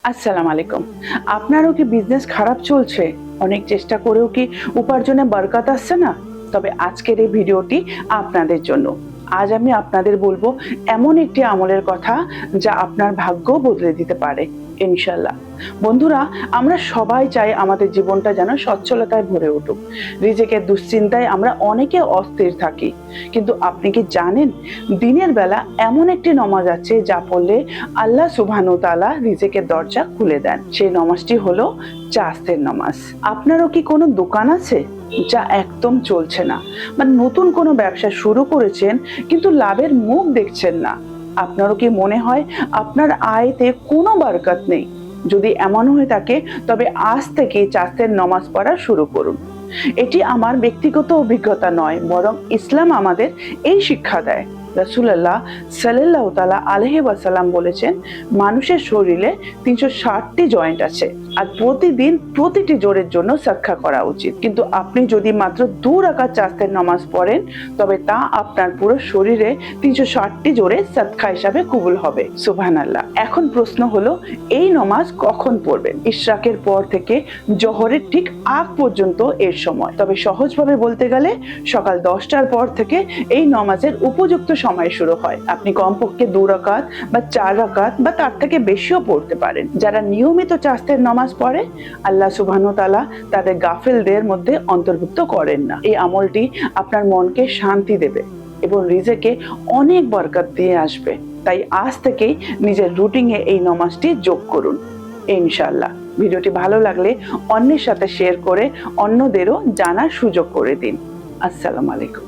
আসসালামু আলাইকুম। আপনারও কি বিজনেস খারাপ চলছে? অনেক চেষ্টা করেও কি উপার্জনে বরকত আসছে না? তবে আজকের এই ভিডিওটি আপনাদের জন্য। আজ আমি আপনাদের বলবো এমন একটি আমলের কথা যা আপনার ভাগ্য বদলে দিতে পারে ইনশাল্লাহ। বন্ধুরা, আমরা সবাই চাই আমাদের জীবনটা যেন সচ্ছলতায় ভরে উঠুক। রিজিকের দুশ্চিন্তায় আমরা অনেকে অস্থির থাকি, কিন্তু আপনি কি জানেন দিনের বেলা এমন একটি নমাজ আছে যা পড়লে আল্লাহ সুবহানাহু ওয়া তাআলা রিজিকের দরজা খুলে দেন? সেই নমাজটি হলো চাস্তের নমাজ। আপনারও কি কোনো দোকান আছে যা একদম চলছে না, বা নতুন কোনো ব্যবসা শুরু করেছেন কিন্তু লাভের মুখ দেখছেন না? আপনারও কি মনে হয় আপনার আয়তে কোনো বরকত নেই? যদি এমন হয়ে থাকে তবে আজ থেকে চাস্তের নমাজ পড়া শুরু করুন। এটি আমার ব্যক্তিগত অভিজ্ঞতা নয়, বরং ইসলাম আমাদের এই শিক্ষা দেয়। রাসূলুল্লাহ সাল্লাল্লাহু তাআলা আলাইহি ওয়াসাল্লাম বলেছেন, মানুষের শরীরে 360টি জয়েন্ট আছে, আর প্রতিদিন প্রতিটি জোড়ের জন্য সাদকা করা উচিত। কিন্তু আপনি যদি মাত্র 2 রাকাত চাস্তের নামাজ পড়েন, তবে তা আপনার পুরো শরীরে 360টি জোড়ে সাদকা হিসাবে কবুল হবে। সুবহানাল্লাহ। এখন প্রশ্ন হলো, এই নামাজ কখন পড়বেন? ইশরাকের পর থেকে জোহরের ঠিক আগ পর্যন্ত এর সময়। তবে সহজভাবে বলতে গেলে সকাল 10টার পর থেকে এই নামাজের উপযুক্ত সময় শুরু হয়। আপনি কমপক্ষে 2 রাকাত বা 4 রাকাত বা তার থেকে বেশিও পড়তে পারেন। যারা নিয়মিত চাস্তের নামাজ পড়ে, আল্লাহ সুবহানাহু ওয়া তাআলা তাদের গাফেলদের মধ্যে অন্তর্ভুক্ত করেন না। এই আমলটি আপনার মনকে শান্তি দেবে এবং রিজিকে অনেক বরকত দিয়ে আসবে। তাই আজ থেকেই নিজের রুটিনে এই নামাজটি যোগ করুন ইনশাআল্লাহ। ভিডিওটি ভালো লাগলে অন্যের সাথে শেয়ার করে অন্যদেরও জানার সুযোগ করে দিন। আসসালামু আলাইকুম।